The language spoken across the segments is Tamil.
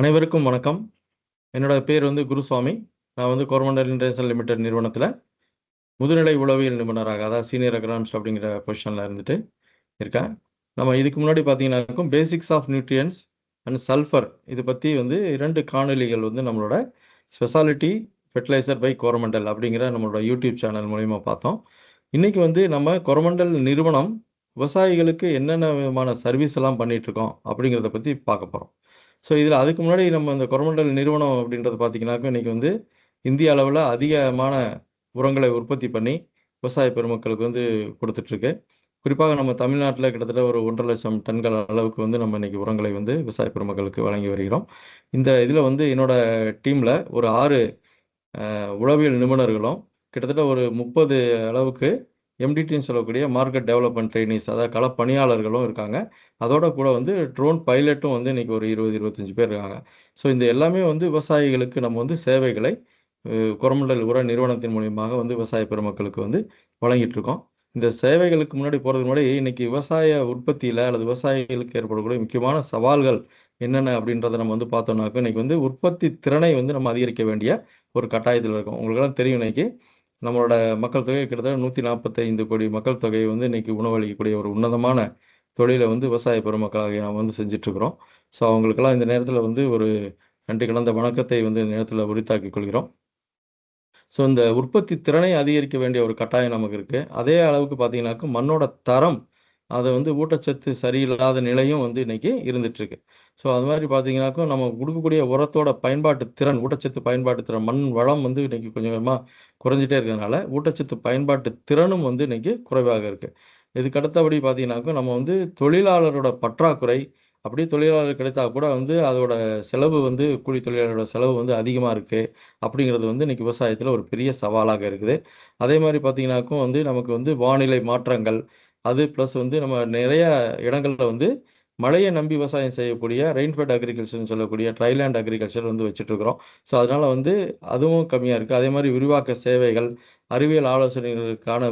அனைவருக்கும் வணக்கம். என்னோட பேர் குருசுவாமி. நான் கோரமண்டல் இன்டர்நேஷனல் லிமிடெட் நிறுவனத்தில் முதுநிலை உளவியல் நிபுணராக, அதாவது சீனியர் எக்கனாமிஸ்ட் அப்படிங்கிற பொசிஷனில் இருந்துட்டு இருக்கேன். நம்ம இதுக்கு முன்னாடி பார்த்தீங்கன்னாக்கும் basics of nutrients and sulphur இது பற்றி 2 காணொலிகள் நம்மளோட ஸ்பெஷாலிட்டி ஃபெர்டிலைசர் பை கோரமண்டல் அப்படிங்கிற நம்மளோட யூடியூப் சேனல் மூலிமா பார்த்தோம். இன்றைக்கி நம்ம கோரமண்டல் நிறுவனம் விவசாயிகளுக்கு என்னென்ன விதமான சர்வீஸ் எல்லாம் பண்ணிகிட்ருக்கோம் அப்படிங்கிறத பற்றி பார்க்க போகிறோம். ஸோ இதில் அதுக்கு முன்னாடி நம்ம இந்த கொரமண்டல் நிறுவனம் அப்படின்றது பார்த்திங்கனாக்கா இன்றைக்கி இந்திய அளவில் அதிகமான உரங்களை உற்பத்தி பண்ணி விவசாய பெருமக்களுக்கு கொடுத்துட்ருக்கு. குறிப்பாக நம்ம தமிழ்நாட்டில் கிட்டத்தட்ட ஒரு 1.5 லட்சம் டன்கள் அளவுக்கு நம்ம இன்றைக்கி உரங்களை விவசாய பெருமக்களுக்கு வழங்கி வருகிறோம். இந்த இதில் என்னோடய டீமில் ஒரு 6 உளவியல் நிபுணர்களும் கிட்டத்தட்ட ஒரு 30 அளவுக்கு எம்டிடின்னு சொல்லக்கூடிய மார்க்கெட் டெவலப்மெண்ட் ட்ரெயினிஸ், அதாவது களப்பணியாளர்களும் இருக்காங்க. அதோட கூட ட்ரோன் பைலட்டும் இன்றைக்கி ஒரு 20-25 பேர் இருக்காங்க. ஸோ இந்த எல்லாமே விவசாயிகளுக்கு நம்ம சேவைகளை கொரமண்டல் உர நிறுவனத்தின் மூலியமாக விவசாய பெருமக்களுக்கு வழங்கிட்டுருக்கோம். இந்த சேவைகளுக்கு முன்னாடி போகிறதுக்கு முன்னாடி இன்றைக்கி விவசாய உற்பத்தியில் அல்லது விவசாயிகளுக்கு ஏற்படக்கூடிய முக்கியமான சவால்கள் என்னென்ன அப்படின்றத நம்ம பார்த்தோம்னாக்கா இன்றைக்கி உற்பத்தி திறனை நம்ம அதிகரிக்க வேண்டிய ஒரு கட்டாயத்தில் இருக்கோம். உங்களுக்கெல்லாம் தெரியும், இன்றைக்கி நம்மளோட மக்கள் தொகை கிட்டத்தட்ட 145 கோடி மக்கள் தொகையை இன்றைக்கி உணவளிக்கக்கூடிய ஒரு உன்னதமான தொழிலை விவசாய பெருமக்களாக நாம் செஞ்சிட்ருக்கிறோம். ஸோ அவங்களுக்கெல்லாம் இந்த நேரத்தில் ஒரு நன்றி கலந்த வணக்கத்தை இந்த நேரத்தில் உரித்தாக்கிக் கொள்கிறோம். ஸோ இந்த உற்பத்தி திறனை அதிகரிக்க வேண்டிய ஒரு கட்டாயம் நமக்கு இருக்குது. அதே அளவுக்கு பார்த்தீங்கன்னாக்கா மண்ணோட தரம், அதை ஊட்டச்சத்து சரியில்லாத நிலையும் இன்றைக்கி இருந்துகிட்ருக்கு. ஸோ அது மாதிரி பார்த்தீங்கன்னாக்கா நம்ம கொடுக்கக்கூடிய உரத்தோட பயன்பாட்டு திறன், ஊட்டச்சத்து பயன்பாட்டு திறன், மண் வளம் இன்றைக்கி கொஞ்சம் கொஞ்சமாக குறைஞ்சிட்டே இருக்கிறதுனால ஊட்டச்சத்து பயன்பாட்டு திறனும் இன்றைக்கி குறைவாக இருக்குது. இதுக்கு அடுத்தபடி பார்த்தீங்கன்னாக்கா நம்ம தொழிலாளரோட பற்றாக்குறை, அப்படியே தொழிலாளர் கிடைத்தா கூட அதோட செலவு கூலி தொழிலாளரோட செலவு அதிகமாக இருக்குது அப்படிங்கிறது இன்றைக்கி விவசாயத்தில் ஒரு பெரிய சவாலாக இருக்குது. அதே மாதிரி பார்த்தீங்கன்னாக்கும் நமக்கு வானிலை மாற்றங்கள், அது ப்ளஸ் நம்ம நிறைய இடங்களில் மழையை நம்பி விவசாயம் செய்யக்கூடிய ரெயின்ஃபெட் அக்ரிகல்ச்சர்னு சொல்லக்கூடிய ட்ரைலேண்ட் அக்ரிகல்ச்சர் வச்சுட்ருக்குறோம். ஸோ அதனால் அதுவும் கம்மியாக இருக்குது. அதே மாதிரி விரிவாக்க சேவைகள், அறிவியல் ஆலோசனைகளுக்கான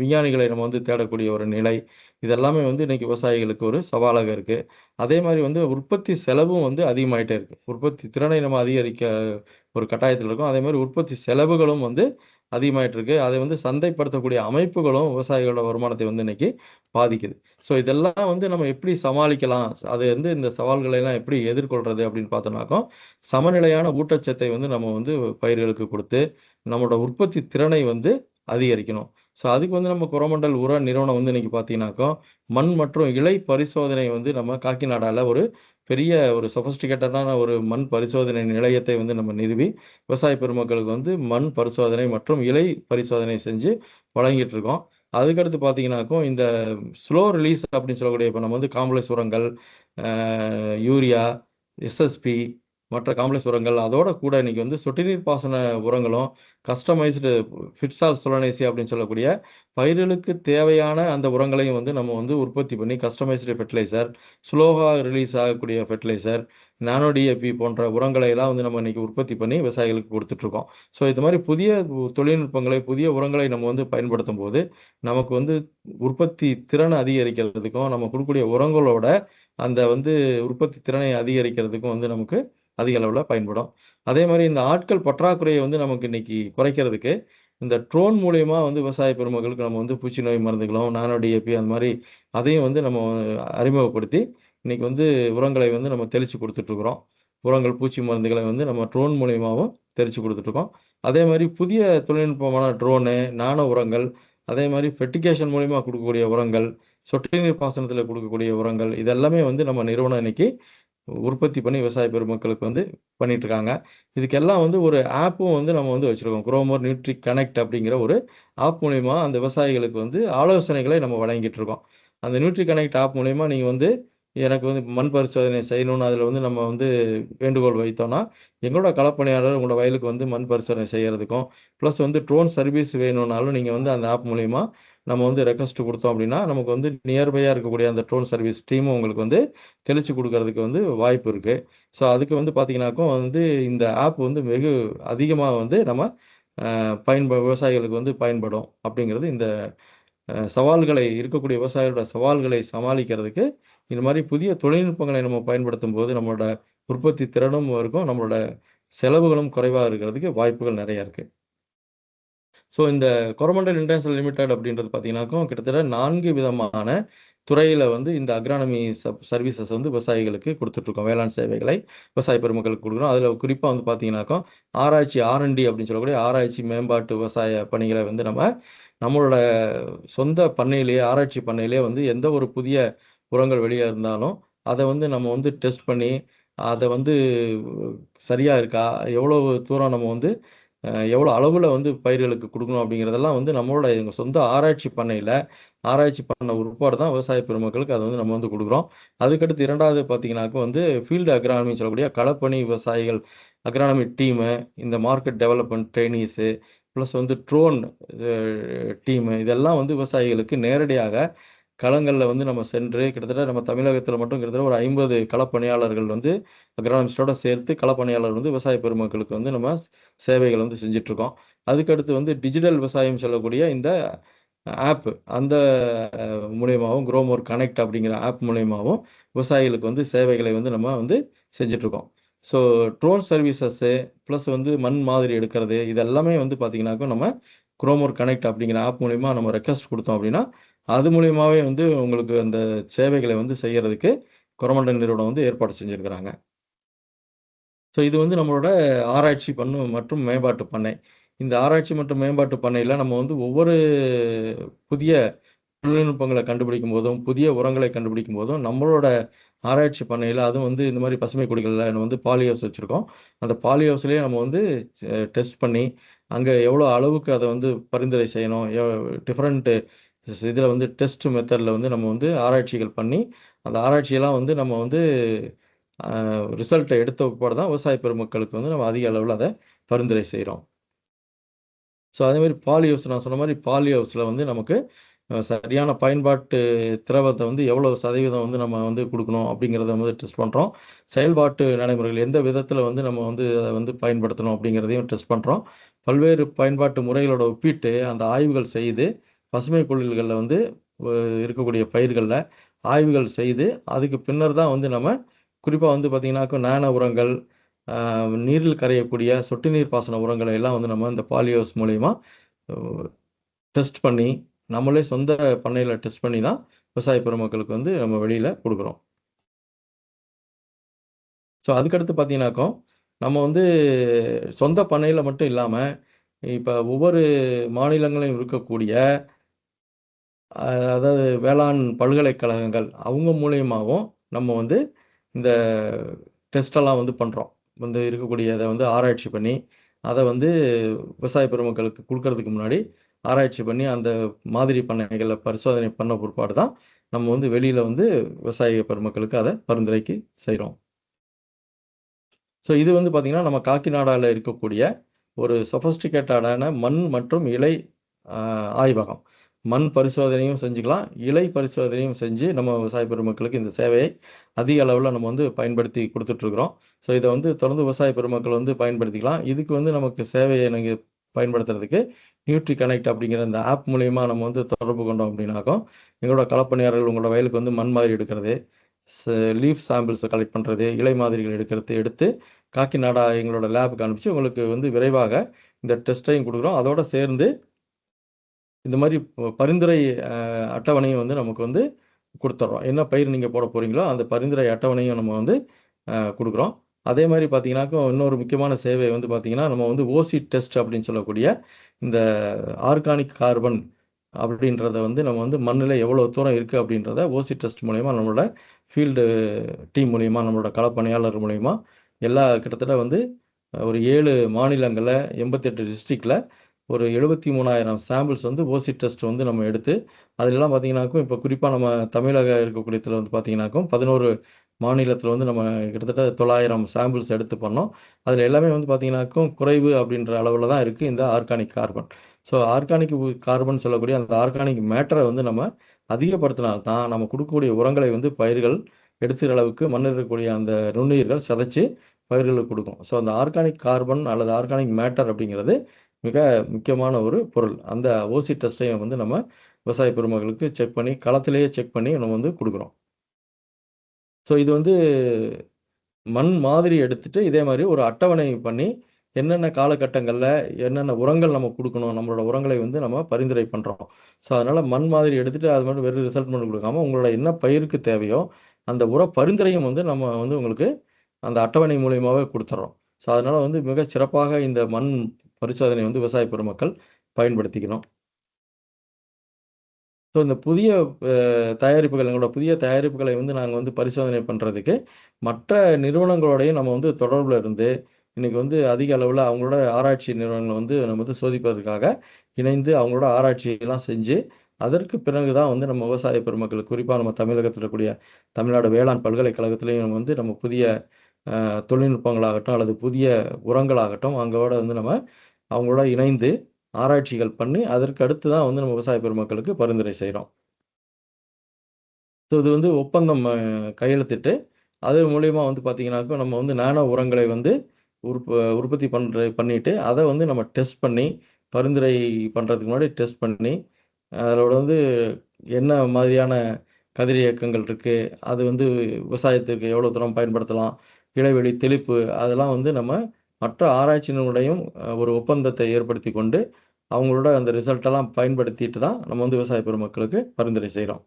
விஞ்ஞானிகளை நம்ம தேடக்கூடிய ஒரு நிலை, இதெல்லாமே இன்றைக்கி விவசாயிகளுக்கு ஒரு சவாலாக இருக்குது. அதே மாதிரி உற்பத்தி செலவும் அதிகமாகிட்டே இருக்குது. உற்பத்தி திறனை நம்ம அதிகரிக்க ஒரு கட்டாயத்தில் இருக்கும். அதே மாதிரி உற்பத்தி செலவுகளும் அதிகமாகிட்டு இருக்குது. அதை சந்தைப்படுத்தக்கூடிய அமைப்புகளும் விவசாயிகளோட வருமானத்தை இன்றைக்கி பாதிக்குது. ஸோ இதெல்லாம் நம்ம எப்படி சமாளிக்கலாம், அது இந்த சவால்களை எல்லாம் எப்படி எதிர்கொள்கிறது அப்படின்னு பார்த்தோம்னாக்கா, சமநிலையான ஊட்டச்சத்தை நம்ம பயிர்களுக்கு கொடுத்து நம்மளோட உற்பத்தி திறனை அதிகரிக்கணும். ஸோ அதுக்கு நம்ம கொரமண்டல் உர நிறுவனம் இன்றைக்கி பார்த்தீங்கன்னாக்கா மண் மற்றும் இலை பரிசோதனை நம்ம காக்கிநாடாவில் ஒரு பெரிய ஒரு சொஃபஸ்டிகேட்டடான ஒரு மண் பரிசோதனை நிலையத்தை நம்ம நிறுவி விவசாய பெருமக்களுக்கு மண் பரிசோதனை மற்றும் இலை பரிசோதனை செஞ்சு வழங்கிட்டு இருக்கோம். அதுக்கடுத்து பார்த்தீங்கன்னாக்கும் இந்த ஸ்லோ ரிலீஸ் அப்படின்னு சொல்லக்கூடிய இப்போ நம்ம காம்ப்ளெக்ஸ் உரங்கள், யூரியா, எஸ்எஸ்பி மற்ற காம்ப்ளெக்ஸ் உரங்கள், அதோட கூட இன்றைக்கி சொட்டு நீர் பாசன உரங்களும் கஸ்டமைஸ்டு ஃபிட்சால் சொலனைசி அப்படின்னு சொல்லக்கூடிய பயிர்களுக்கு தேவையான அந்த உரங்களையும் நம்ம உற்பத்தி பண்ணி கஸ்டமைஸ்டு ஃபெர்டிலைசர், ஸ்லோவாக ரிலீஸ் ஆகக்கூடிய ஃபெர்டிலைசர், நானோ டிஏபி போன்ற உரங்களை எல்லாம் நம்ம இன்றைக்கி உற்பத்தி பண்ணி விவசாயிகளுக்கு கொடுத்துட்ருக்கோம். ஸோ இது மாதிரி புதிய தொழில்நுட்பங்களை, புதிய உரங்களை நம்ம பயன்படுத்தும் போது நமக்கு உற்பத்தி திறனை அதிகரிக்கிறதுக்கும், நம்ம கொடுக்கக்கூடிய உரங்களோட அந்த உற்பத்தி திறனை அதிகரிக்கிறதுக்கும் நமக்கு அதிக அளவில் பயன்படும். அதே மாதிரி இந்த ஆட்கள் பற்றாக்குறையை நமக்கு இன்றைக்கி குறைக்கிறதுக்கு இந்த ட்ரோன் மூலயமா விவசாய பெருமக்களுக்கு நம்ம பூச்சி நோய் மருந்துகளும், நானோ டிஏபி அந்த மாதிரி அதையும் நம்ம அறிமுகப்படுத்தி இன்றைக்கி உரங்களை நம்ம தெளித்து கொடுத்துட்ருக்குறோம். உரங்கள், பூச்சி மருந்துகளை நம்ம ட்ரோன் மூலியமாகவும் தெளித்து கொடுத்துட்ருக்கோம். அதே மாதிரி புதிய தொழில்நுட்பமான ட்ரோனு, நானோ உரங்கள், அதே மாதிரி ஃபெர்டிகேஷன் மூலிமா கொடுக்கக்கூடிய உரங்கள், சொட்டு நீர் பாசனத்தில் கொடுக்கக்கூடிய உரங்கள், இதெல்லாமே நம்ம நிறுவனம் இன்றைக்கி உற்பத்தி பண்ணி விவசாய பெருமக்களுக்கு பண்ணிகிட்ருக்காங்க. இதுக்கெல்லாம் ஒரு ஆப்பும் நம்ம வச்சுருக்கோம். குரோமோர் நியூட்ரி கனெக்ட் அப்படிங்கிற ஒரு ஆப் மூலிமா அந்த விவசாயிகளுக்கு ஆலோசனைகளை நம்ம வழங்கிட்டுருக்கோம். அந்த நியூட்ரி கனெக்ட் ஆப் மூலிமா நீங்கள் எனக்கு மண் பரிசோதனை செய்யணும்னு அதில் நம்ம வேண்டுகோள் வைத்தோன்னா, எங்களோட களப்பணியாளர் உங்களோட வயலுக்கு மண் பரிசோதனை செய்கிறதுக்கும், ப்ளஸ் ட்ரோன் சர்வீஸ் வேணும்னாலும் நீங்கள் அந்த ஆப் மூலிமா நம்ம ரெக்வஸ்ட் கொடுத்தோம் அப்படின்னா, நமக்கு நியர்பையாக இருக்கக்கூடிய அந்த ட்ரோன் சர்வீஸ் டீமும் உங்களுக்கு தெளித்து கொடுக்கறதுக்கு வாய்ப்பு இருக்குது. ஸோ அதுக்கு பார்த்தீங்கன்னாக்கும் இந்த ஆப் வெகு அதிகமாக நம்ம விவசாயிகளுக்கு பயன்படும் அப்படிங்கிறது இந்த சவால்களை இருக்கக்கூடிய விவசாயிகளோட சவால்களை சமாளிக்கிறதுக்கு இந்த மாதிரி புதிய தொழில்நுட்பங்களை நம்ம பயன்படுத்தும் போது நம்மளோட உற்பத்தி திறனும் இருக்கும், நம்மளோட செலவுகளும் குறைவாக இருக்கிறதுக்கு வாய்ப்புகள் நிறைய இருக்குது. ஸோ இந்த கொரமண்டல் இன்டர்நேஷனல் லிமிடெட் அப்படின்றது பார்த்தீங்கன்னாக்கும் கிட்டத்தட்ட 4 விதமான துறையில் வந்து இந்த அக்ரானமி சர்வீசஸ் வந்து விவசாயிகளுக்கு கொடுத்துட்ருக்கோம். வேளாண் சேவைகளை விவசாய பெருமக்களுக்கு கொடுக்குறோம். அதில் குறிப்பாக வந்து பார்த்தீங்கன்னாக்கா ஆராய்ச்சி R&D அப்படின்னு சொல்லக்கூடிய ஆராய்ச்சி மேம்பாட்டு விவசாய பணிகளை வந்து நம்மளோட சொந்த பண்ணையிலேயே ஆராய்ச்சி பண்ணையிலேயே வந்து எந்த ஒரு புதிய உரங்கள் வெளியே இருந்தாலும் அதை வந்து நம்ம வந்து டெஸ்ட் பண்ணி அதை வந்து சரியாக இருக்கா, எவ்வளோ தூரம் நம்ம வந்து எவ்வளோ அளவில் வந்து பயிர்களுக்கு கொடுக்கணும் அப்படிங்கிறதெல்லாம் வந்து நம்மளோட எங்கள் சொந்த ஆராய்ச்சி பண்ணையில் ஆராய்ச்சி பண்ண உட்பாடு தான் விவசாய பெருமக்களுக்கு அதை வந்து நம்ம வந்து கொடுக்குறோம். அதுக்கடுத்து 2வது பார்த்தீங்கன்னாக்க வந்து ஃபீல்டு அக்ரானமி சொல்லக்கூடிய களப்பணி விவசாயிகள் அக்ரானமி டீமு, இந்த மார்க்கெட் டெவலப்மெண்ட் ட்ரெயினீஸு, ப்ளஸ் வந்து ட்ரோன் டீமு, இதெல்லாம் வந்து விவசாயிகளுக்கு நேரடியாக களங்களில் வந்து நம்ம சென்று கிட்டத்தட்ட நம்ம தமிழகத்தில் மட்டும் கிட்டத்தட்ட ஒரு 50 களப்பணியாளர்கள் வந்து அக்ரானமிஸ்டோட சேர்த்து களப்பணியாளர் வந்து விவசாய பெருமக்களுக்கு வந்து நம்ம சேவைகள் வந்து செஞ்சிட்ருக்கோம். அதுக்கடுத்து வந்து டிஜிட்டல் விவசாயம் சொல்லக்கூடிய இந்த ஆப் அந்த மூலியமாகவும் க்ரோமோர் கனெக்ட் அப்படிங்கிற ஆப் மூலியமாகவும் விவசாயிகளுக்கு வந்து சேவைகளை வந்து நம்ம வந்து செஞ்சிட்ருக்கோம். ஸோ ட்ரோன் சர்வீசஸ்ஸு ப்ளஸ் வந்து மண் மாதிரி எடுக்கிறது இதெல்லாமே வந்து பார்த்திங்கனாக்கும் நம்ம க்ரோமோர் கனெக்ட் அப்படிங்கிற ஆப் மூலிமா நம்ம ரெக்வஸ்ட் கொடுத்தோம் அப்படின்னா அது மூலியமாகவே வந்து உங்களுக்கு அந்த சேவைகளை வந்து செய்கிறதுக்கு கொரமண்டல் நிறுவனம் வந்து ஏற்பாடு செஞ்சுருக்கிறாங்க. ஸோ இது வந்து நம்மளோட ஆராய்ச்சி மற்றும் மேம்பாட்டு பண்ணை. இந்த ஆராய்ச்சி மற்றும் மேம்பாட்டு பண்ணையில் நம்ம வந்து ஒவ்வொரு புதிய தொழில்நுட்பங்களை கண்டுபிடிக்கும் போதும் புதிய உரங்களை கண்டுபிடிக்கும் போதும் நம்மளோட ஆராய்ச்சி பண்ணையில் அதுவும் வந்து இந்த மாதிரி பசுமை குடிகளில் நம்ம வந்து பாலி ஹவுஸ் வச்சுருக்கோம். அந்த பாலி ஹவுஸ்லேயே நம்ம வந்து டெஸ்ட் பண்ணி அங்கே எவ்வளோ அளவுக்கு அதை வந்து பரிந்துரை செய்யணும், டிஃப்ரெண்ட்டு இதில் வந்து டெஸ்ட் மெத்தடில் வந்து நம்ம வந்து ஆராய்ச்சிகள் பண்ணி அந்த ஆராய்ச்சியெல்லாம் வந்து நம்ம வந்து ரிசல்ட்டை எடுத்த பிற்பாடு தான் விவசாய பெருமக்களுக்கு வந்து நம்ம அதிக அளவில் அதை பரிந்துரை செய்கிறோம். ஸோ அதேமாதிரி பாலி ஹவுஸ் நான் சொன்ன மாதிரி பாலி ஹவுஸில் வந்து நமக்கு சரியான பயன்பாட்டு திரவத்தை வந்து எவ்வளோ சதவீதம் வந்து நம்ம வந்து கொடுக்கணும் அப்படிங்கிறத வந்து டெஸ்ட் பண்ணுறோம். செயல்பாட்டு நடைமுறைகள் எந்த விதத்தில் வந்து நம்ம வந்து அதை வந்து பயன்படுத்தணும் அப்படிங்கிறதையும் டெஸ்ட் பண்ணுறோம். பல்வேறு பயன்பாட்டு முறைகளோட ஒப்பிட்டு அந்த ஆய்வுகள் செய்து பசுமை குடில்களில் வந்து இருக்கக்கூடிய பயிர்களில் ஆய்வுகள் செய்து அதுக்கு பின்னர் தான் வந்து நம்ம குறிப்பாக வந்து பார்த்திங்கனாக்கா நானோ உரங்கள், நீரில் கரையக்கூடிய சொட்டு நீர் பாசன உரங்களை எல்லாம் வந்து நம்ம இந்த பாலி ஹவுஸ் மூலிமா டெஸ்ட் பண்ணி நம்மளே சொந்த பண்ணையில் டெஸ்ட் பண்ணி தான் விவசாய பெருமக்களுக்கு வந்து நம்ம வெளியில் கொடுக்குறோம். ஸோ அதுக்கடுத்து பார்த்தீங்கன்னாக்கா நம்ம வந்து சொந்த பண்ணையில் மட்டும் இல்லாமல் இப்போ ஒவ்வொரு மாநிலங்களையும் இருக்கக்கூடிய அதாவது வேளாண் பல்கலைக்கழகங்கள் அவங்க மூலியமாகவும் நம்ம வந்து இந்த டெஸ்ட்டெல்லாம் வந்து பண்ணுறோம். வந்து இருக்கக்கூடியதை வந்து ஆராய்ச்சி பண்ணி அதை வந்து விவசாய பெருமக்களுக்கு கொடுக்கறதுக்கு முன்னாடி ஆராய்ச்சி பண்ணி அந்த மாதிரி பண்ணைகளில் பரிசோதனை பண்ண பிற்பாடு தான் நம்ம வந்து வெளியில் வந்து விவசாய பெருமக்களுக்கு அதை பரிந்துரைக்கு செய்கிறோம். ஸோ இது வந்து பார்த்திங்கன்னா நம்ம காக்கிநாடாவில் இருக்கக்கூடிய ஒரு சொஃபஸ்டிகேட்டடான மண் மற்றும் இலை ஆய்வகம். மண் பரிசோதனையும் செஞ்சுக்கலாம், இலை பரிசோதனையும் செஞ்சு நம்ம விவசாய பெருமக்களுக்கு இந்த சேவையை அதிக அளவில் நம்ம வந்து பயன்படுத்தி கொடுத்துட்ருக்குறோம். ஸோ இதை வந்து தொடர்ந்து விவசாய பெருமக்கள் வந்து பயன்படுத்திக்கலாம். இதுக்கு வந்து நமக்கு சேவையை நீங்கள் பயன்படுத்துறதுக்கு நியூட்ரி கனெக்ட் அப்படிங்கிற இந்த ஆப் மூலிமா நம்ம வந்து தொடர்பு கொண்டோம் அப்படின்னாக்கோ எங்களோட களப்பணியாளர்கள் உங்களோட வயலுக்கு வந்து மண் மாதிரி எடுக்கிறது, லீஃப் சாம்பிள்ஸை கலெக்ட் பண்ணுறது, இலை மாதிரிகள் எடுத்து காக்கிநாடா எங்களோட லேபுக்கு அனுப்பிச்சு உங்களுக்கு வந்து விரைவாக இந்த டெஸ்ட்டையும் கொடுக்குறோம். அதோடு சேர்ந்து இந்த மாதிரி பரிந்துரை அட்டவணையும் வந்து நமக்கு வந்து கொடுத்துட்றோம். என்ன பயிர் நீங்கள் போட போகிறீங்களோ அந்த பரிந்துரை அட்டவணையும் நம்ம வந்து கொடுக்குறோம். அதே மாதிரி பார்த்தீங்கன்னாக்கா இன்னொரு முக்கியமான சேவை வந்து பார்த்திங்கன்னா நம்ம வந்து ஓசி டெஸ்ட் அப்படின்னு சொல்லக்கூடிய இந்த ஆர்கானிக் கார்பன் அப்படின்றத வந்து நம்ம வந்து மண்ணில் எவ்வளோ தூரம் இருக்குது அப்படின்றத ஓசி டெஸ்ட் மூலயமா நம்மளோட ஃபீல்டு டீம் மூலயமா நம்மளோட களப்பணியாளர் மூலயமா எல்லா கிட்டத்தட்ட வந்து ஒரு 7 மாநிலங்களில் 88 டிஸ்ட்ரிக்டில் ஒரு 73,000 சாம்பிள்ஸ் வந்து ஓசி டெஸ்ட் வந்து நம்ம எடுத்து அதெல்லாம் பார்த்தீங்கன்னாக்கும் இப்போ குறிப்பாக நம்ம தமிழக இருக்கக்கூடியத்தில் வந்து பார்த்தீங்கன்னாக்கும் 11 மாநிலத்தில் வந்து நம்ம கிட்டத்தட்ட 900 சாம்பிள்ஸ் எடுத்து பண்ணோம். அதில் எல்லாமே வந்து பார்த்தீங்கன்னாக்கும் குறைவு அப்படின்ற அளவில் தான் இருக்குது இந்த organic carbon. So organic carbon சொல்லக்கூடிய அந்த ஆர்கானிக் மேட்டரை வந்து நம்ம அதிகப்படுத்தினால்தான் நம்ம கொடுக்கக்கூடிய உரங்களை வந்து பயிர்கள் எடுத்துகிற அளவுக்கு மண்ணில் இருக்கக்கூடிய அந்த நுண்ணுயிர்கள் சதைச்சு பயிர்களுக்கு கொடுக்கும். ஸோ அந்த ஆர்கானிக் கார்பன் அல்லது ஆர்கானிக் மேட்டர் அப்படிங்கிறது மிக முக்கியமான ஒரு பொருள். அந்த ஓசி டெஸ்ட்டையும் வந்து நம்ம விவசாய பெருமக்களுக்கு செக் பண்ணி களத்திலேயே செக் பண்ணி நம்ம வந்து கொடுக்குறோம். ஸோ இது வந்து மண் மாதிரி எடுத்துட்டு இதே மாதிரி ஒரு அட்டவணை பண்ணி என்னென்ன காலகட்டங்களில் என்னென்ன உரங்கள் நம்ம கொடுக்கணும், நம்மளோட உரங்களை வந்து நம்ம பரிந்துரை பண்ணுறோம். ஸோ அதனால் மண் மாதிரி எடுத்துகிட்டு அது மட்டும் வெறும் ரிசல்ட் மட்டும் கொடுக்காம உங்களோட என்ன பயிருக்கு தேவையோ அந்த உர பரிந்துரையும் வந்து நம்ம வந்து உங்களுக்கு அந்த அட்டவணை மூலியமாகவே கொடுத்துட்றோம். ஸோ அதனால் வந்து மிக சிறப்பாக இந்த மண் பரிசோதனை வந்து விவசாய பெருமக்கள் பயன்படுத்திக்கணும். ஸோ இந்த புதிய தயாரிப்புகள் எங்களோட புதிய தயாரிப்புகளை வந்து நாங்கள் வந்து பரிசோதனை பண்ணுறதுக்கு மற்ற நிறுவனங்களோடையும் நம்ம வந்து தொடர்பில் இருந்து இன்றைக்கி வந்து அதிக அளவில் அவங்களோட ஆராய்ச்சி நிறுவனங்களை வந்து நம்ம வந்து சோதிப்பதற்காக இணைந்து அவங்களோட ஆராய்ச்சியெல்லாம் செஞ்சு அதற்கு பிறகு தான் வந்து நம்ம விவசாய பெருமக்களுக்கு குறிப்பாக நம்ம தமிழகத்தில் இருக்கக்கூடிய தமிழ்நாடு வேளாண் பல்கலைக்கழகத்திலையும் நம்ம வந்து நம்ம புதிய தொழில்நுட்பங்களாகட்டும் அல்லது புதிய உரங்களாகட்டும் அங்கோட வந்து நம்ம அவங்களோட இணைந்து ஆராய்ச்சிகள் பண்ணி அதற்கு அடுத்து தான் வந்து நம்ம விவசாய பெருமக்களுக்கு பரிந்துரை செய்கிறோம். ஸோ இது வந்து ஒப்பந்தம் கையெழுத்திட்டு அது மூலியமா வந்து பார்த்தீங்கன்னாக்கா நம்ம வந்து நானோ உரங்களை வந்து உற்பத்தி பண்ணிட்டு அதை வந்து நம்ம டெஸ்ட் பண்ணி பரிந்துரை பண்ணுறதுக்கு முன்னாடி டெஸ்ட் பண்ணி அதோட வந்து என்ன மாதிரியான கதிர் இயக்கங்கள் இருக்குது, அது வந்து விவசாயத்திற்கு எவ்வளோ தூரம் பயன்படுத்தலாம், இடைவெளி தெளிப்பு அதெல்லாம் வந்து நம்ம மற்ற ஆராய்ச்சியினுடையும் ஒரு ஒப்பந்தத்தை ஏற்படுத்தி கொண்டு அவங்களோட அந்த ரிசல்ட்டெல்லாம் பயன்படுத்திட்டு தான் நம்ம வந்து விவசாய பெருமக்களுக்கு பரிந்துரை செய்கிறோம்.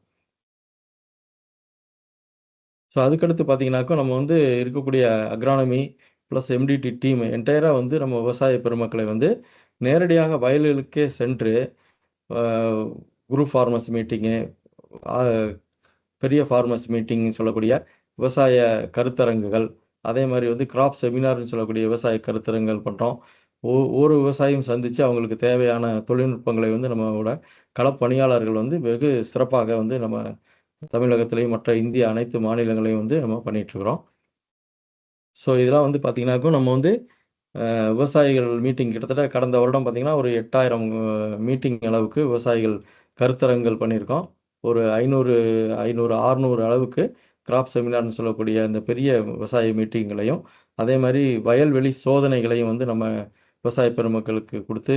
ஸோ அதுக்கடுத்து பார்த்தீங்கன்னாக்கா நம்ம வந்து இருக்கக்கூடிய அக்ரானமி ப்ளஸ் எம்டிடி டீம் என்டையராக வந்து நம்ம விவசாய பெருமக்களை வந்து நேரடியாக வயல்களுக்கே சென்று குரூப் ஃபார்மர்ஸ் மீட்டிங்கு, பெரிய ஃபார்மர்ஸ் மீட்டிங் சொல்லக்கூடிய விவசாய கருத்தரங்குகள், அதே மாதிரி வந்து கிராப் செமினார்னு சொல்லக்கூடிய விவசாய கருத்தரங்குகள் பண்ணுறோம். ஒரு விவசாயியும் சந்தித்து அவங்களுக்கு தேவையான தொழில்நுட்பங்களை வந்து நம்மளோட களப்பணியாளர்கள் வந்து வெகு சிறப்பாக வந்து நம்ம தமிழகத்திலையும் மற்ற இந்திய அனைத்து மாநிலங்களையும் வந்து நம்ம பண்ணிகிட்ருக்குறோம். ஸோ இதெல்லாம் வந்து பார்த்திங்கனாக்கும் நம்ம வந்து விவசாயிகள் மீட்டிங் கிட்டத்தட்ட கடந்த வருடம் பார்த்திங்கன்னா ஒரு 8000 மீட்டிங் அளவுக்கு விவசாயிகள் கருத்தரங்குகள் பண்ணியிருக்கோம். ஒரு 500, 600 அளவுக்கு கிராப் செமினார்னு சொல்லக்கூடிய அந்த பெரிய விவசாய மீட்டிங்களையும் அதே மாதிரி வயல்வெளி சோதனைகளையும் வந்து நம்ம விவசாய பெருமக்களுக்கு கொடுத்து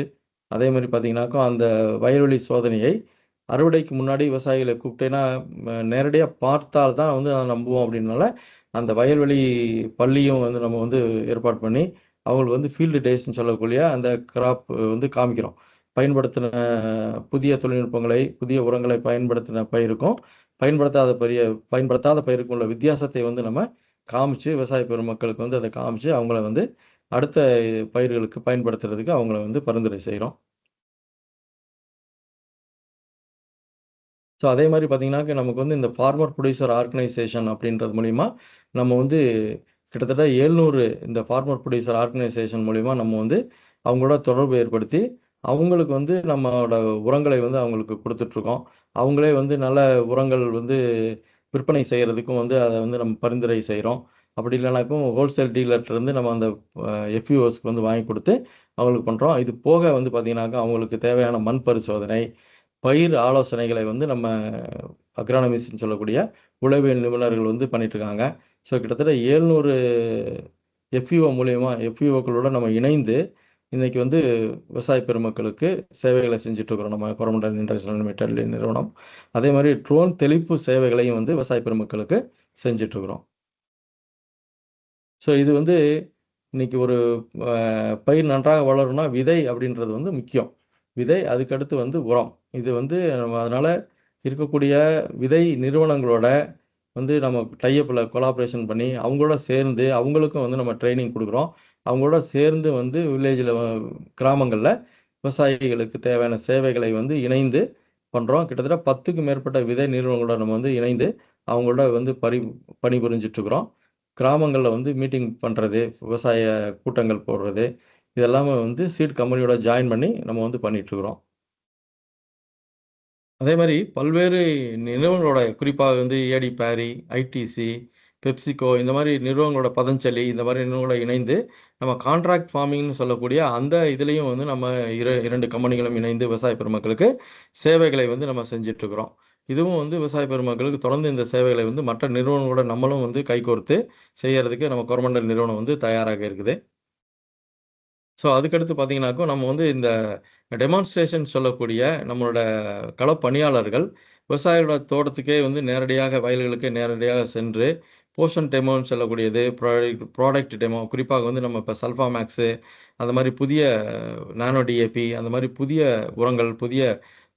அதே மாதிரி பார்த்திங்கனாக்கா அந்த வயல்வெளி சோதனையை அறுவடைக்கு முன்னாடி விவசாயிகளை கூப்பிட்டேன்னா நேரடியாக பார்த்தால் தான் வந்து நான் நம்புவோம் அப்படின்னால அந்த வயல்வெளி பள்ளியும் வந்து நம்ம வந்து ஏற்பாடு பண்ணி அவங்களுக்கு வந்து ஃபீல்டு டேஸ்ன்னு சொல்லக்கூடிய அந்த கிராப் வந்து காமிக்கிறோம். பயன்படுத்தின புதிய தொழில்நுட்பங்களை புதிய உரங்களை பயன்படுத்தின பயிருக்கும் பயன்படுத்தாத பயிருக்கும் உள்ள வித்தியாசத்தை வந்து நம்ம காமிச்சு விவசாய பெருமக்களுக்கு வந்து அதை காமிச்சு அவங்கள வந்து அடுத்த பயிர்களுக்கு பயன்படுத்துறதுக்கு அவங்கள வந்து பரிந்துரை செய்கிறோம். ஸோ அதே மாதிரி பார்த்தீங்கன்னாக்க நமக்கு வந்து இந்த ஃபார்மர் ப்ரொடியூசர் ஆர்கனைசேஷன் அப்படின்றது மூலிமா நம்ம வந்து கிட்டத்தட்ட 700 இந்த ஃபார்மர் ப்ரொடியூசர் ஆர்கனைசேஷன் மூலிமா நம்ம வந்து அவங்களோட தொடர்பு ஏற்படுத்தி அவங்களுக்கு வந்து நம்மளோட உரங்களை வந்து அவங்களுக்கு கொடுத்துட்ருக்கோம். அவங்களே வந்து நல்ல உரங்கள் வந்து விற்பனை செய்கிறதுக்கும் வந்து அதை வந்து நம்ம பரிந்துரை செய்கிறோம். அப்படி இல்லைனாக்கும் ஹோல்சேல் டீலர்கிட்டருந்து நம்ம அந்த எஃப்யூஓஸ்க்கு வந்து வாங்கி கொடுத்து அவங்களுக்கு பண்ணுறோம். இது போக வந்து பார்த்திங்கனாக்கா அவங்களுக்கு தேவையான மண் பரிசோதனை, பயிர் ஆலோசனைகளை வந்து நம்ம அக்ரானமிஸ்ட்னு சொல்லக்கூடிய உளவியல் நிபுணர்கள் வந்து பண்ணிகிட்ருக்காங்க. ஸோ கிட்டத்தட்ட 700 எஃப்யூஓ மூலியமாக எஃப்யூஓக்களோட நம்ம இணைந்து இன்றைக்கி வந்து விவசாய பெருமக்களுக்கு சேவைகளை செஞ்சிட்ருக்குறோம் நம்ம கோரமண்டல் இன்டர்நேஷனல் லிமிடெட் நிறுவனம். அதே மாதிரி ட்ரோன் தெளிப்பு சேவைகளையும் வந்து விவசாய பெருமக்களுக்கு செஞ்சிட்ருக்குறோம். ஸோ இது வந்து இன்றைக்கி ஒரு பயிர் நன்றாக வளரணும்னா விதை அப்படின்றது வந்து முக்கியம். விதை அதுக்கடுத்து வந்து உரம். இது வந்து நம்ம அதனால் இருக்கக்கூடிய விதை நிறுவனங்களோட வந்து நம்ம டைஅப்பில் கொலாபரேஷன் பண்ணி அவங்களோட சேர்ந்து அவங்களுக்கும் வந்து நம்ம ட்ரைனிங் கொடுக்குறோம். அவங்களோட சேர்ந்து வந்து வில்லேஜில் கிராமங்களில் விவசாயிகளுக்கு தேவையான சேவைகளை வந்து இணைந்து பண்ணுறோம். கிட்டத்தட்ட 10க்கும் மேற்பட்ட விதை நிறுவனங்களோட நம்ம வந்து இணைந்து அவங்களோட வந்து பணிபுரிஞ்சிட்ருக்குறோம். கிராமங்களில் வந்து மீட்டிங் பண்ணுறது, விவசாய கூட்டங்கள் போடுறது இதெல்லாமே வந்து சீட் கம்பெனியோட ஜாயின் பண்ணி நம்ம வந்து பண்ணிகிட்ருக்குறோம். அதே மாதிரி பல்வேறு நிறுவனங்களோட குறிப்பாக வந்து ஏடி பேரி, ஐடிசி, பெப்சிகோ இந்த மாதிரி நிறுவனங்களோட பதஞ்சலி இந்த மாதிரி நிறுவனங்களோட இணைந்து நம்ம கான்ட்ராக்ட் ஃபார்மிங்னு சொல்லக்கூடிய அந்த இதுலேயும் வந்து நம்ம 2 கம்பெனிகளும் இணைந்து விவசாய பெருமக்களுக்கு சேவைகளை வந்து நம்ம செஞ்சிட்ருக்குறோம். இதுவும் வந்து விவசாய பெருமக்களுக்கு தொடர்ந்து இந்த சேவைகளை வந்து மற்ற நிறுவனங்களோட நம்மளும் வந்து கைகோர்த்து செய்கிறதுக்கு நம்ம கோரமண்டல் நிறுவனம் வந்து தயாராக இருக்குது. ஸோ அதுக்கடுத்து பார்த்தீங்கன்னாக்கா நம்ம வந்து இந்த டெமான்ஸ்ட்ரேஷன் சொல்லக்கூடிய நம்மளோட களப்பணியாளர்கள் விவசாயிகளோட தோட்டத்துக்கே வந்து நேரடியாக வயல்களுக்கே நேரடியாக சென்று போர்ஷன் டெமோன்னு சொல்லக்கூடியது, ப்ராடக்ட் டெமோ, குறிப்பாக வந்து நம்ம இப்போ சல்ஃபா மேக்ஸு அந்த மாதிரி புதிய நானோ டிஏபி அந்த மாதிரி புதிய உரங்கள், புதிய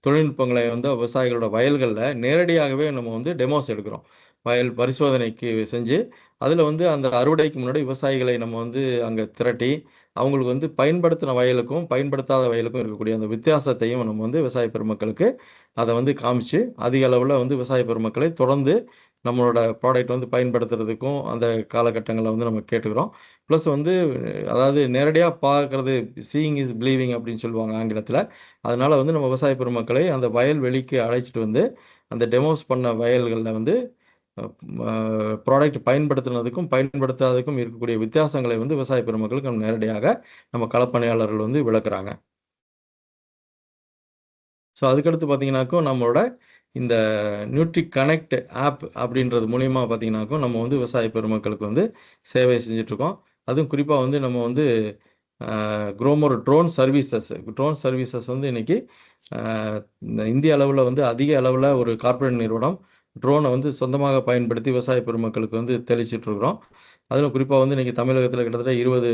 தொழில்நுட்பங்களை வந்து விவசாயிகளோட வயல்களில் நேரடியாகவே நம்ம வந்து டெமோஸ் எடுக்கிறோம். வயல் பரிசோதனைக்கு செஞ்சு அதில் வந்து அந்த அறுவடைக்கு முன்னாடி விவசாயிகளை நம்ம வந்து அங்கே திரட்டி அவங்களுக்கு வந்து பயன்படுத்தின வயலுக்கும் பயன்படுத்தாத வயலுக்கும் இருக்கக்கூடிய அந்த வித்தியாசத்தையும் நம்ம வந்து விவசாய பெருமக்களுக்கு அதை வந்து காமிச்சு அதிக அளவில் வந்து விவசாய பெருமக்களை தொடர்ந்து நம்மளோட ப்ராடக்ட் வந்து பயன்படுத்துறதுக்கும் அந்த காலகட்டங்களில் வந்து நம்ம கேட்டுக்கிறோம். ப்ளஸ் வந்து அதாவது நேரடியாக பார்க்குறது, சீயிங் இஸ் பிலீவிங் அப்படின்னு சொல்லுவாங்க ஆங்கிலத்தில். அதனால் வந்து நம்ம விவசாய பெருமக்களை அந்த வயல்வெளிக்கு அழைச்சிட்டு வந்து அந்த டெமோஸ் பண்ண வயல்களில் வந்து ப்ராடக்ட் பயன்படுத்துனதுக்கும் பயன்படுத்தாததுக்கும் இருக்கக்கூடிய வித்தியாசங்களை வந்து விவசாய பெருமக்களுக்கு நம்ம நேரடியாக நம்ம களப்பணியாளர்கள் வந்து விளக்குறாங்க. ஸோ அதுக்கடுத்து பார்த்தீங்கன்னாக்கும் நம்மளோட இந்த நியூட்ரி கனெக்ட் ஆப் அப்படின்றது மூலிமா பார்த்தீங்கன்னாக்கும் நம்ம வந்து விவசாய பெருமக்களுக்கு வந்து சேவை செஞ்சிட்ருக்கோம். அதுவும் குறிப்பாக வந்து நம்ம வந்து குரோமோர் ட்ரோன் சர்வீசஸ் வந்து இன்றைக்கி இந்த இந்திய அளவில் வந்து அதிக அளவில் ஒரு கார்ப்பரேட் நிறுவனம் ட்ரோனை வந்து சொந்தமாக பயன்படுத்தி விவசாய பெருமக்களுக்கு வந்து தெளிச்சிட்ருக்குறோம். அதில் குறிப்பாக வந்து இன்றைக்கி தமிழகத்தில் கிட்டத்தட்ட 20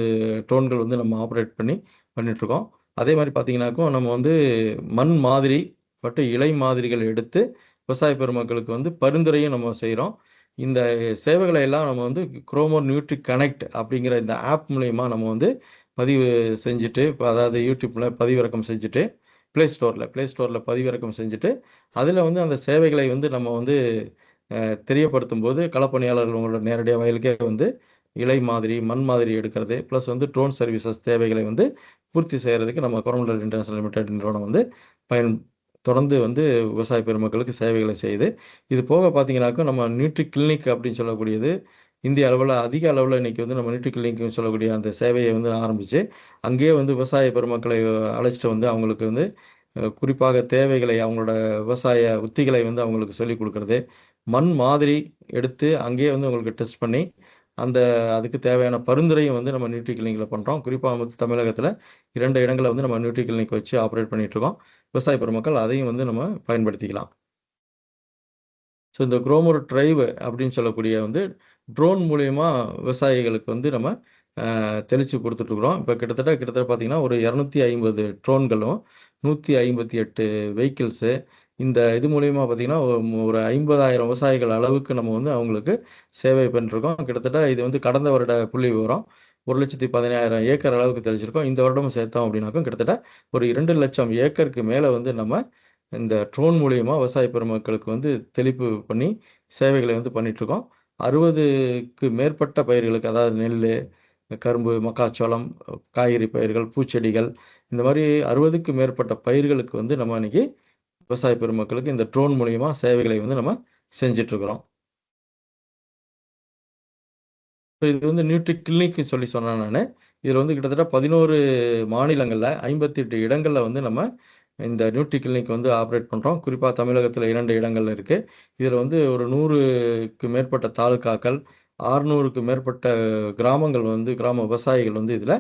ட்ரோன்கள் வந்து நம்ம ஆப்ரேட் பண்ணிகிட்ருக்கோம். அதே மாதிரி பார்த்தீங்கன்னாக்கும் நம்ம வந்து மண் மாதிரி பட்டு இலை மாதிரிகள் எடுத்து விவசாய பெருமக்களுக்கு வந்து பரிந்துரையும் நம்ம செய்கிறோம். இந்த சேவைகளை எல்லாம் நம்ம வந்து குரோமோர் நியூட்ரி கனெக்ட் அப்படிங்கிற இந்த ஆப் மூலயமா நம்ம வந்து பதிவு செஞ்சுட்டு, இப்போ அதாவது யூடியூப்பில் பதிவிறக்கம் செஞ்சுட்டு ப்ளே ஸ்டோரில் பதிவிறக்கம் செஞ்சுட்டு அதில் வந்து அந்த சேவைகளை வந்து நம்ம வந்து தெரியப்படுத்தும் போது களப்பணியாளர்கள் உங்களோட நேரடியாக வயலுக்கே வந்து இலை மாதிரி, மண் மாதிரி எடுக்கிறது, ப்ளஸ் வந்து ட்ரோன் சர்வீசஸ் தேவைகளை வந்து பூர்த்தி செய்கிறதுக்கு நம்ம கோரமண்டல் இன்டர்நேஷனல் லிமிடெட் நிறுவனம் வந்து தொடர்ந்து வந்து விவசாய பெருமக்களுக்கு சேவைகளை செய்யுது. இது போக பார்த்தீங்கன்னாக்கா நம்ம நியூட்ரி கிளினிக் அப்படின்னு சொல்லக்கூடியது இந்திய அளவில் அதிக அளவில் இன்றைக்கி வந்து நம்ம நியூட்ரி கிளினிக்னு சொல்லக்கூடிய அந்த சேவையை வந்து ஆரம்பித்து அங்கேயே வந்து விவசாய பெருமக்களை அழைச்சிட்டு வந்து அவங்களுக்கு வந்து குறிப்பாக தேவைகளை அவங்களோட விவசாய உத்திகளை வந்து அவங்களுக்கு சொல்லிக் கொடுக்குறது, மண் மாதிரி எடுத்து அங்கேயே வந்து அவங்களுக்கு டெஸ்ட் பண்ணி அந்த அதுக்கு தேவையான பரிந்துரையும் வந்து நம்ம நியூட்ரி கிளினிக்கில் பண்ணுறோம். குறிப்பாக வந்து தமிழகத்தில் 2 இடங்களில் வந்து நம்ம நியூட்ரி கிளினிக் வச்சு ஆப்ரேட் பண்ணிகிட்ருக்கோம். விவசாய பெருமக்கள் அதையும் வந்து நம்ம பயன்படுத்திக்கலாம். ஸோ இந்த குரோமோர் ட்ரைவ் அப்படின்னு சொல்லக்கூடிய வந்து ட்ரோன் மூலியமா விவசாயிகளுக்கு வந்து நம்ம தெளித்து கொடுத்துட்ருக்குறோம். இப்போ கிட்டத்தட்ட பார்த்தீங்கன்னா ஒரு 250 ட்ரோன்களும் 158 வெஹிக்கிள்ஸு இந்த இது மூலியமா பார்த்தீங்கன்னா ஒரு 50,000 விவசாயிகள் அளவுக்கு நம்ம வந்து அவங்களுக்கு சேவை பண்ணிருக்கோம். கிட்டத்தட்ட இது வந்து கடந்த வருட புள்ளி விவரம் 1,17,000 ஏக்கர் அளவுக்கு தெளிச்சிருக்கோம். இந்த வருடமும் சேர்த்தோம் அப்படின்னாக்கும் கிட்டத்தட்ட ஒரு 2,00,000 ஏக்கருக்கு மேலே வந்து நம்ம இந்த ட்ரோன் மூலியமா விவசாய பெருமக்களுக்கு வந்து தெளிப்பு பண்ணி சேவைகளை வந்து பண்ணிகிட்ருக்கோம். 60க்கு மேற்பட்ட பயிர்களுக்கு அதாவது நெல், கரும்பு, மக்காச்சோளம், காய்கறி பயிர்கள், பூச்செடிகள் இந்த மாதிரி 60க்கு மேற்பட்ட பயிர்களுக்கு வந்து நம்ம இன்னைக்கு விவசாய பெருமக்களுக்கு இந்த ட்ரோன் மூலியமா சேவைகளை வந்து நம்ம செஞ்சிட்ருக்குறோம். இது வந்து நியூட்ரி கிளினிக் சொல்லி சொன்னேன் நானு. இதில் வந்து கிட்டத்தட்ட 11 மாநிலங்கள்ல 58 இடங்கள்ல வந்து நம்ம இந்த நியூட்ரி கிளினிக் வந்து ஆப்ரேட் பண்ணுறோம். குறிப்பாக தமிழகத்தில் 2 இடங்கள்ல இருக்குது. இதில் வந்து ஒரு 100க்கு மேற்பட்ட தாலுக்காக்கள், 600க்கு மேற்பட்ட கிராமங்கள் வந்து கிராம விவசாயிகள் வந்து இதில்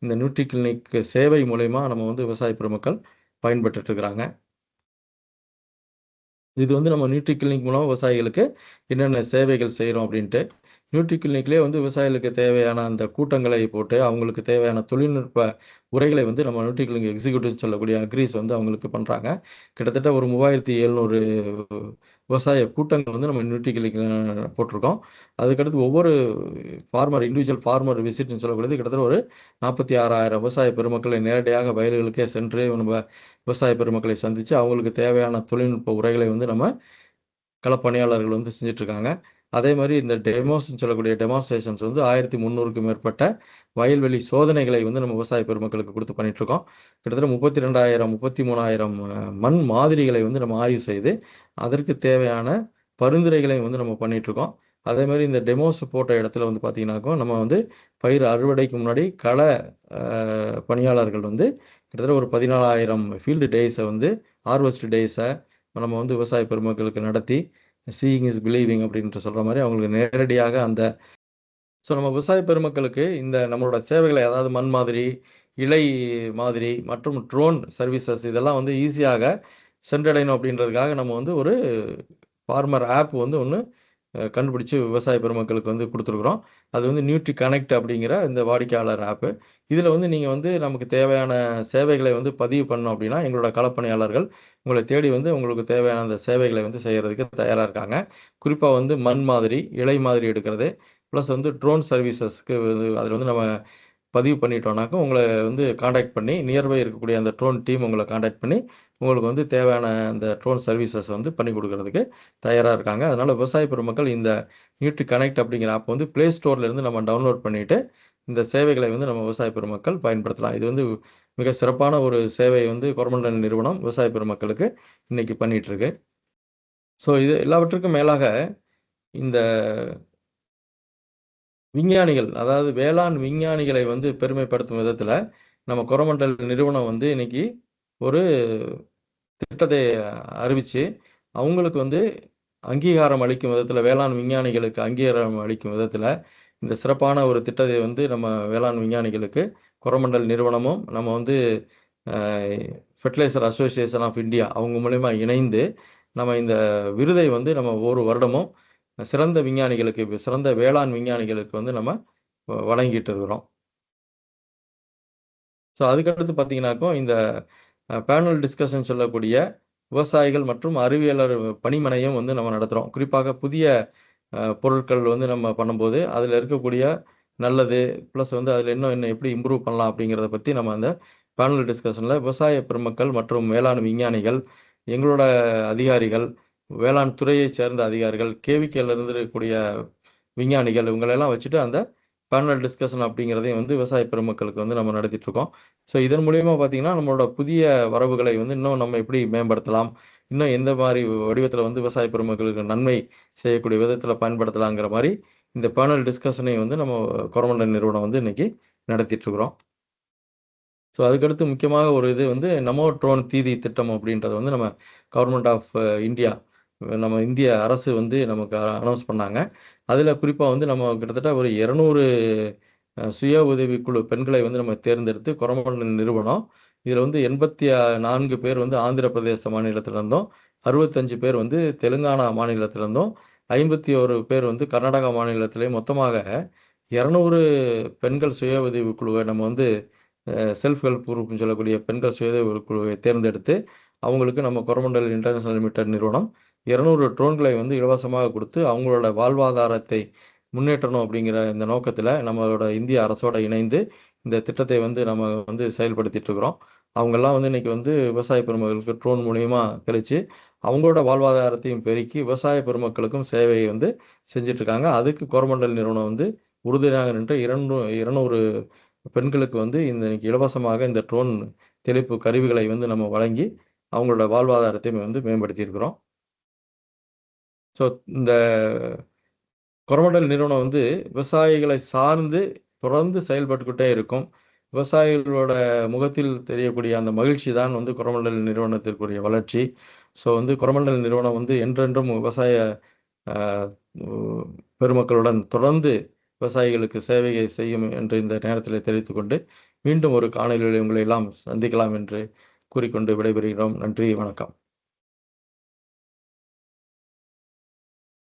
இந்த நியூட்ரி கிளினிக் சேவை மூலயமா நம்ம வந்து விவசாய பெருமக்கள் பயன்பெற்றுட்டு இருக்கிறாங்க. இது வந்து நம்ம நியூட்ரி கிளினிக் மூலம் விவசாயிகளுக்கு என்னென்ன சேவைகள் செய்கிறோம் அப்படின்ட்டு. நியூட்ரி கிளினிக்லேயே வந்து விவசாயிகளுக்கு தேவையான அந்த கூட்டங்களை போட்டு அவங்களுக்கு தேவையான தொழில்நுட்ப உரைகளை வந்து நம்ம நியூட்ரி கிளினிக் எக்ஸிக்யூட்டிவ் சொல்லக்கூடிய அக்ரீஸ் வந்து அவங்களுக்கு பண்ணுறாங்க. கிட்டத்தட்ட ஒரு 3700 விவசாய கூட்டங்கள் வந்து நம்ம நியூட்ரி கிளினிக்கில் போட்டிருக்கோம். அதுக்கடுத்து ஒவ்வொரு இண்டிவிஜுவல் ஃபார்மர் விசிட்னு சொல்லக்கூடியது கிட்டத்தட்ட ஒரு 46,000 விவசாய பெருமக்களை நேரடியாக வயல்களுக்கே சென்று நம்ம விவசாய பெருமக்களை சந்தித்து அவங்களுக்கு தேவையான தொழில்நுட்ப உரைகளை வந்து நம்ம களப்பணியாளர்கள் வந்து செஞ்சிட்ருக்காங்க. அதே மாதிரி இந்த டெமோஸ்ன்னு சொல்லக்கூடிய டெமான்ஸ்ட்ரேஷன்ஸ் வந்து 1300க்கு மேற்பட்ட வயல்வெளி சோதனைகளை வந்து நம்ம விவசாய பெருமக்களுக்கு கொடுத்து பண்ணிகிட்ருக்கோம். கிட்டத்தட்ட 32,000 33,000 மண் மாதிரிகளை வந்து நம்ம ஆய்வு செய்து அதற்கு தேவையான பரிந்துரைகளையும் வந்து நம்ம பண்ணிகிட்ருக்கோம். அதே மாதிரி இந்த டெமோஸ் போட்ட இடத்துல வந்து பார்த்தீங்கன்னாக்கும் நம்ம வந்து பயிர் அறுவடைக்கு முன்னாடி பணியாளர்கள் வந்து கிட்டத்தட்ட ஒரு 14,000 ஃபீல்டு டேஸை வந்து ஹார்வெஸ்ட் டேஸை நம்ம வந்து விவசாய பெருமக்களுக்கு நடத்தி சீயிங் இஸ் பிலீவிங் அப்படின்ட்டு சொல்கிற மாதிரி அவங்களுக்கு நேரடியாக அந்த நம்ம விவசாய பெருமக்களுக்கு இந்த நம்மளோட சேவைகளை அதாவது மண் மாதிரி, இலை மாதிரி மற்றும் ட்ரோன் சர்வீசஸ் இதெல்லாம் வந்து ஈஸியாக சென்றடையணும் அப்படின்றதுக்காக நம்ம வந்து ஒரு ஃபார்மர் ஆப் வந்து ஒன்று கண்டுபிடிச்சு விவசாய பெருமக்களுக்கு வந்து கொடுத்துருக்குறோம். அது வந்து நியூட்ரி கனெக்ட் அப்படிங்கிற இந்த வாடிக்கையாளர் ஆப்பு. இதில் வந்து நீங்கள் வந்து நமக்கு தேவையான சேவைகளை வந்து பதிவு பண்ணோம் அப்படின்னா எங்களோட களப்பணியாளர்கள் உங்களை தேடி வந்து உங்களுக்கு தேவையான அந்த சேவைகளை வந்து செய்கிறதுக்கு தயாராக இருக்காங்க. குறிப்பாக வந்து மண் மாதிரி, இலை மாதிரி எடுக்கிறது, ப்ளஸ் வந்து ட்ரோன் சர்வீசஸ்க்கு அதில் வந்து நம்ம பதிவு பண்ணிட்டோம்னாக்கா உங்களை வந்து காண்டாக்ட் பண்ணி நியர்பை இருக்கக்கூடிய அந்த ட்ரோன் டீம் உங்களை காண்டாக்ட் பண்ணி உங்களுக்கு வந்து தேவையான அந்த ட்ரோன் சர்வீசஸ் வந்து பண்ணி கொடுக்கறதுக்கு தயாராக இருக்காங்க. அதனால் விவசாய பெருமக்கள் இந்த நியூட்ரி கனெக்ட் அப்படிங்கிற ஆப் வந்து ப்ளே ஸ்டோர்லேருந்து நம்ம டவுன்லோட் பண்ணிவிட்டு இந்த சேவைகளை வந்து நம்ம விவசாய பெருமக்கள் பயன்படுத்தலாம். இது வந்து மிக சிறப்பான ஒரு சேவை வந்து கொரமண்டல் நிறுவனம் விவசாய பெருமக்களுக்கு இன்னைக்கு பண்ணிட்டு இருக்கு. ஸோ இது எல்லாவற்றுக்கும் மேலாக இந்த விஞ்ஞானிகள், அதாவது வேளாண் விஞ்ஞானிகளை வந்து பெருமைப்படுத்தும் விதத்துல, நம்ம கொரமண்டல் நிறுவனம் வந்து இன்னைக்கு ஒரு திட்டத்தை அறிவிச்சு, அவங்களுக்கு வந்து அங்கீகாரம் அளிக்கும் விதத்துல, வேளாண் விஞ்ஞானிகளுக்கு அங்கீகாரம் அளிக்கும் விதத்துல, இந்த சிறப்பான ஒரு திட்டத்தை வந்து நம்ம வேளாண் விஞ்ஞானிகளுக்கு கொரமண்டல் நிறுவனமும், நம்ம வந்து அ ஃபெர்டிலைசர் அசோசியேஷன் ஆஃப் இந்தியா அவங்க மூலியமா இணைந்து, நம்ம இந்த விருதை வந்து நம்ம ஒவ்வொரு வருடமும் சிறந்த விஞ்ஞானிகளுக்கு, சிறந்த வேளாண் விஞ்ஞானிகளுக்கு வந்து நம்ம வழங்கிட்டு இருக்கிறோம். ஸோ அதுக்கடுத்து பார்த்தீங்கன்னாக்கும், இந்த பேனல் டிஸ்கஷன் சொல்லக்கூடிய விவசாயிகள் மற்றும் அறிவியலர் பணிமனையும் வந்து நம்ம நடத்துகிறோம். குறிப்பாக புதிய பொருட்கள் வந்து நம்ம பண்ணும்போது, அதில் இருக்கக்கூடிய நல்லது, ப்ளஸ் வந்து அதில் இன்னும் எப்படி இம்ப்ரூவ் பண்ணலாம் அப்படிங்கிறத பற்றி நம்ம அந்த பேனல் டிஸ்கஷனில் விவசாய பெருமக்கள் மற்றும் வேளாண் விஞ்ஞானிகள், எங்களோட அதிகாரிகள், வேளாண் துறையைச் சேர்ந்த அதிகாரிகள், கேவிகேல இருக்கக்கூடிய விஞ்ஞானிகள் இவங்களெல்லாம் வச்சுட்டு அந்த பேனல் டிஸ்கஷன் அப்படிங்கிறதையும் வந்து விவசாய பெருமக்களுக்கு வந்து நம்ம நடத்திட்டு இருக்கோம். ஸோ இதன் மூலியமா பார்த்தீங்கன்னா, நம்மளோட புதிய வரவுகளை வந்து இன்னும் நம்ம எப்படி மேம்படுத்தலாம், இன்னும் எந்த மாதிரி வடிவத்தில் வந்து விவசாய பெருமக்களுக்கு நன்மை செய்யக்கூடிய விதத்தில் பயன்படுத்தலாங்கிற மாதிரி இந்த பேனல் டிஸ்கஷனை வந்து நம்ம கொரமண்டல் நிறுவனம் வந்து இன்னைக்கு நடத்திட்டு இருக்கிறோம். ஸோ அதுக்கடுத்து முக்கியமாக ஒரு இது வந்து நமோ ட்ரோன் தீதி திட்டம் அப்படின்றத வந்து நம்ம கவர்மெண்ட் ஆஃப் இந்தியா, நம்ம இந்திய அரசு வந்து நமக்கு அனௌன்ஸ் பண்ணாங்க. அதில் குறிப்பாக வந்து நம்ம கிட்டத்தட்ட ஒரு 200 சுய உதவிக்குழு பெண்களை வந்து நம்ம தேர்ந்தெடுத்து கொரமண்டல் நிறுவனம் இதில் வந்து 84 பேர் வந்து ஆந்திர பிரதேச மாநிலத்திலிருந்தும், 65 பேர் வந்து தெலுங்கானா மாநிலத்திலிருந்தும், 51 பேர் வந்து கர்நாடகா மாநிலத்திலே மொத்தமாக 200 பெண்கள் சுய உதவி குழுவை நம்ம வந்து செல்ஃப் ஹெல்ப் குரூப்னு சொல்லக்கூடிய பெண்கள் சுய உதவி குழுவை தேர்ந்தெடுத்து அவங்களுக்கு நம்ம கொரமண்டல் இன்டர்நேஷனல் லிமிடெட் நிறுவனம் 200 ட்ரோன்களை வந்து இலவசமாக கொடுத்து அவங்களோட வாழ்வாதாரத்தை முன்னேற்றணும் அப்படிங்கிற இந்த நோக்கத்தில் நம்மளோட இந்திய அரசோட இணைந்து இந்த திட்டத்தை வந்து நம்ம வந்து செயல்படுத்திட்டு இருக்கிறோம். அவங்கெல்லாம் வந்து இன்னைக்கு வந்து விவசாய பெருமக்களுக்கு ட்ரோன் மூலியமா தெளித்து அவங்களோட வாழ்வாதாரத்தையும் பெருக்கி விவசாய பெருமக்களுக்கும் சேவையை வந்து செஞ்சுட்டு இருக்காங்க. அதுக்கு கொரமண்டல் நிறுவனம் வந்து உறுதுணையாக நின்று 200 பெண்களுக்கு வந்து இன்னைக்கு இலவசமாக இந்த ட்ரோன் தெளிப்பு கருவிகளை வந்து நம்ம வழங்கி அவங்களோட வாழ்வாதாரத்தை வந்து மேம்படுத்தி இருக்கிறோம். ஸோ இந்த கொரமண்டல் நிறுவனம் வந்து விவசாயிகளை சார்ந்து தொடர்ந்து செயல்பட்டுக்கிட்டே இருக்கும். விவசாயிகளோட முகத்தில் தெரியக்கூடிய அந்த மகிழ்ச்சி தான் வந்து கொரமண்டல் நிறுவனத்திற்குரிய வளர்ச்சி. ஸோ வந்து கொரமண்டல் நிறுவனம் வந்து என்றென்றும் விவசாய அ பெருமக்களுடன் தொடர்ந்து விவசாயிகளுக்கு சேவையை செய்யும் என்று இந்த நேரத்தில் தெரிவித்துக் கொண்டு, மீண்டும் ஒரு காணொளியில் உங்களை எல்லாம் சந்திக்கலாம் என்று கூறிக்கொண்டு விடைபெறுகிறோம். நன்றி, வணக்கம்.